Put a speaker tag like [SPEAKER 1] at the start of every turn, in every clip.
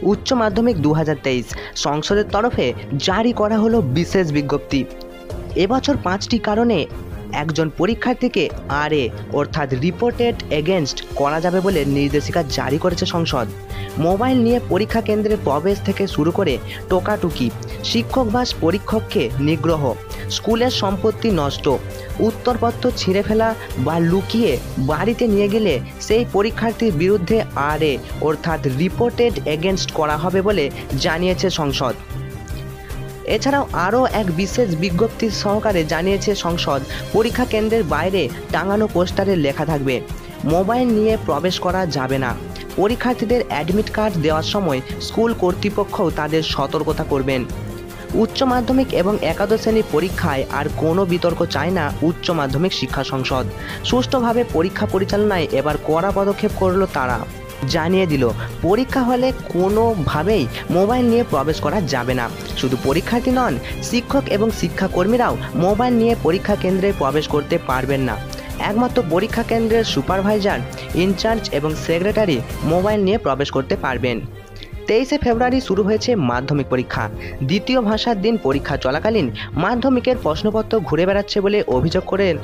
[SPEAKER 1] উচ্চ মাধ্যমিক 2023 সংসদের তরফে জারি করা হলো বিশেষ বিজ্ঞপ্তি। এবছর 5টি কারণে একজন পরীক্ষার্থীকে আরএ অর্থাৎ রিপোর্টেড এগেনস্ট করা যাবে বলে নির্দেশিকা জারি করেছে সংসদ। মোবাইল নিয়ে পরীক্ষা কেন্দ্রে প্রবেশ থেকে শুরু করে টোকাটুকি, শিক্ষক বা পরীক্ষককে নিগ্রহ, স্কুলের সম্পত্তি নষ্ট, উত্তরপত্র ছিঁড়ে ফেলা বা লুকিয়ে বাড়িতে নিয়ে গেলে সেই পরীক্ষার্থীর বিরুদ্ধে আরএ অর্থাৎ রিপোর্টেড এগেনস্ট করা হবে বলে জানিয়েছে সংসদ। এছাড়াও আরও এক বিশেষ বিজ্ঞপ্তি সহকারে জানিয়েছে সংসদ, পরীক্ষা কেন্দ্রের বাইরে টাঙানো পোস্টারে লেখা থাকবে মোবাইল নিয়ে প্রবেশ করা যাবে না। পরীক্ষার্থীদের অ্যাডমিট কার্ড দেওয়ার সময় স্কুল কর্তৃপক্ষও তাদের সতর্কতা করবেন। উচ্চ মাধ্যমিক এবং একাদশ শ্রেণীর পরীক্ষায় আর কোনো বিতর্ক চায় না উচ্চ মাধ্যমিক শিক্ষা সংসদ। সুষ্ঠুভাবে পরীক্ষা পরিচালনায় এবার কড়া পদক্ষেপ করল তারা। জানিয়ে দিল পরীক্ষা হলে কোনোভাবেই মোবাইল নিয়ে প্রবেশ করা যাবে না। শুধু পরীক্ষার্থী নন, শিক্ষক এবং শিক্ষাকর্মীরাও মোবাইল নিয়ে পরীক্ষা কেন্দ্রে প্রবেশ করতে পারবেন না। একমাত্র পরীক্ষা কেন্দ্রের সুপারভাইজার, ইনচার্জ এবং সেক্রেটারি মোবাইল নিয়ে প্রবেশ করতে পারবেন। 23 ফেব্রুয়ারি শুরু হয়েছে মাধ্যমিক পরীক্ষা। দ্বিতীয় ভাষার দিন পরীক্ষা চলাকালীন মাধ্যমিকের প্রশ্নপত্র ঘুরে বেড়াচ্ছে বলে অভিযোগ করেন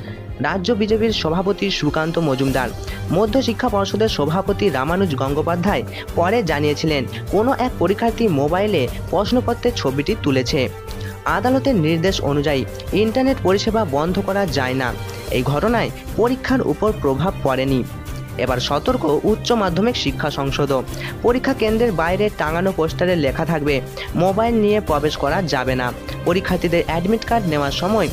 [SPEAKER 1] রাজ্য বিজেপির সভাপতি সুকান্ত মজুমদার। মধ্যশিক্ষা পর্ষদের সভাপতি রামানুজ গঙ্গোপাধ্যায় পরে জানিয়েছিলেন, কোনো এক পরীক্ষার্থী মোবাইলে প্রশ্নপত্রের ছবিটি তুলেছে। আদালতের নির্দেশ অনুযায়ী ইন্টারনেট পরিষেবা বন্ধ করা যায় না। এই ঘটনায় পরীক্ষার উপর প্রভাব পড়েনি। এবার সতর্ক উচ্চ মাধ্যমিক শিক্ষা সংসদও। পরীক্ষা কেন্দ্রের বাইরে টাঙানো পোস্টারে লেখা থাকবে মোবাইল নিয়ে প্রবেশ করা যাবে না। পরীক্ষার্থীদের অ্যাডমিট কার্ড নেওয়ার সময়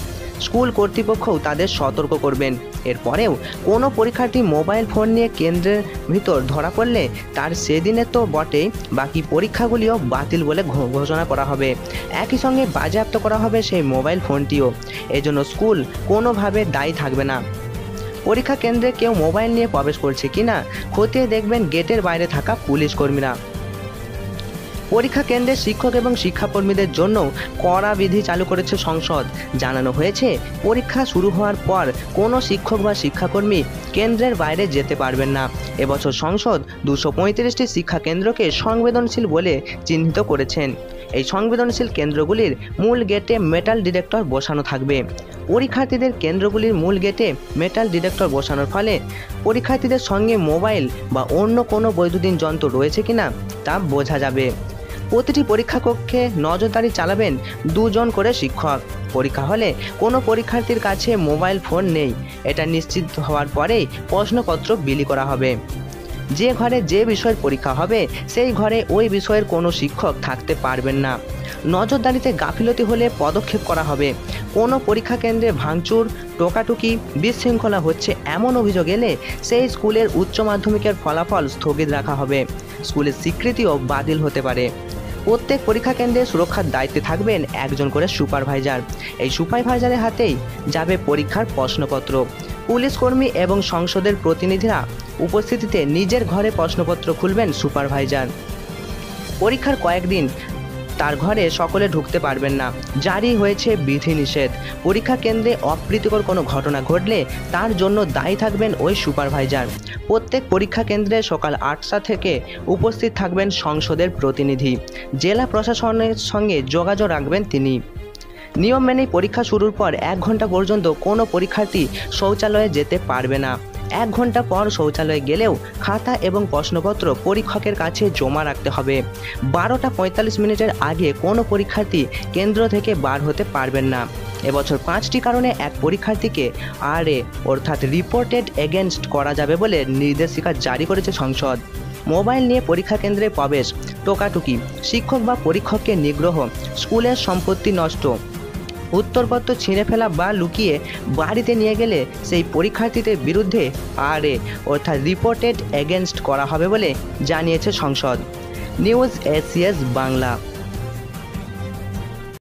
[SPEAKER 1] স্কুল কর্তৃপক্ষও তাদের সতর্ক করবেন। এরপরেও কোনো পরীক্ষার্থী মোবাইল ফোন নিয়ে কেন্দ্রের ভিতর ধরা পড়লে তার সেদিনে তো বটেই, বাকি পরীক্ষাগুলিও বাতিল বলে ঘোষণা করা হবে। একই সঙ্গে বাজেয়াপ্ত করা হবে সেই মোবাইল ফোনটিও। এজন্য স্কুল কোনোভাবে দায়ী থাকবে না। পরীক্ষা কেন্দ্রে কেউ মোবাইল নিয়ে প্রবেশ করছে কিনা খতিয়ে দেখবেন গেটের বাইরে থাকা পুলিশ কর্মীরা। পরীক্ষা কেন্দ্রে শিক্ষক এবং শিক্ষাকর্মীদের জন্য কড়া বিধি চালু করেছে সংসদ। জানানো হয়েছে, পরীক্ষা শুরু হওয়ার পর কোনো শিক্ষক বা শিক্ষাকর্মী কেন্দ্রের বাইরে যেতে পারবেন না। এবছর সংসদ 235টি শিক্ষা কেন্দ্রকে সংবেদনশীল বলে চিহ্নিত করেছেন। এই সংবেদনশীল কেন্দ্রগুলির মূল গেটে মেটাল ডিটেক্টর বসানো থাকবে। পরীক্ষার্থীদের কেন্দ্রগুলির মূল গেটে মেটাল ডিটেক্টর বসানোর ফলে পরীক্ষার্থীদের সঙ্গে মোবাইল বা অন্য কোনো বৈদ্যুতিন যন্ত্র রয়েছে কিনা তা বোঝা যাবে। প্রতিটি পরীক্ষা কক্ষে নজরদারি চালাবেন 2 জন করে শিক্ষক। পরীক্ষা হলে কোনো পরীক্ষার্থীর কাছে মোবাইল ফোন নেই, এটা নিশ্চিত হওয়ার পরেই প্রশ্নপত্র বিলি করা হবে। যে ঘরে যে বিষয়ের পরীক্ষা হবে সেই ঘরে ওই বিষয়ের কোনো শিক্ষক থাকতে পারবেন না। নজরদারিতে গাফিলতি হলে পদক্ষেপ করা হবে। কোনো পরীক্ষা কেন্দ্রে ভাঙচুর, টোকাটুকি, বিশৃঙ্খলা হচ্ছে এমন অভিযোগ এলে সেই স্কুলের উচ্চ মাধ্যমিকের ফলাফল স্থগিত রাখা হবে। স্কুলের স্বীকৃতিও বাতিল হতে পারে। প্রত্যেক পরীক্ষা কেন্দ্রে সুরক্ষার দায়িত্বে থাকবেন একজন করে সুপারভাইজার। এই সুপারভাইজারের হাতেই যাবে পরীক্ষার প্রশ্নপত্র। পুলিশ কর্মী এবং সংসদের প্রতিনিধিরা উপস্থিতিতে নিজের ঘরে প্রশ্নপত্র খুলবেন সুপারভাইজার। পরীক্ষার কয়েকদিন তার ঘরে সকলে ঢুকতে পারবেন না। জারি হয়েছে বিধিনিষেধ। পরীক্ষা কেন্দ্রে অপ্রীতিকর কোনো ঘটনা ঘটলে তার জন্য দায়ী থাকবেন ওই সুপারভাইজার। প্রত্যেক পরীক্ষা কেন্দ্রে সকাল 8টা থেকে উপস্থিত থাকবেন সংসদের প্রতিনিধি। জেলা প্রশাসনের সঙ্গে যোগাযোগ রাখবেন তিনি। নিয়ম মেনেই পরীক্ষা শুরুর পর 1 ঘন্টা পর্যন্ত কোনো পরীক্ষার্থী শৌচালয়ে যেতে পারবে না। 1 ঘন্টা পর শৌচালয়ে গেলেও খাতা এবং প্রশ্নপত্র পরীক্ষকের কাছে জমা রাখতে হবে। 12টা 45 মিনিটের আগে কোনো পরীক্ষার্থী কেন্দ্র থেকে বার হতে পারবেন না। এবছর 5টি কারণে এক পরীক্ষার্থীকে আরএ অর্থাৎ রিপোর্টেড এগেনস্ট করা যাবে বলে নির্দেশিকা জারি করেছে সংসদ। মোবাইল নিয়ে পরীক্ষা কেন্দ্রে প্রবেশ, টোকাটুকি, শিক্ষক বা পরীক্ষককে নিগ্রহ, স্কুলের সম্পত্তি নষ্ট, উত্তরপত্র ছিঁড়ে ফেলা বা লুকিয়ে বাড়িতে নিয়ে গেলে সেই পরীক্ষার্থীদের বিরুদ্ধে আরএ অর্থাৎ রিপোর্টেড এগেনস্ট করা হবে বলে জানিয়েছে সংসদ। News ACS Bangla.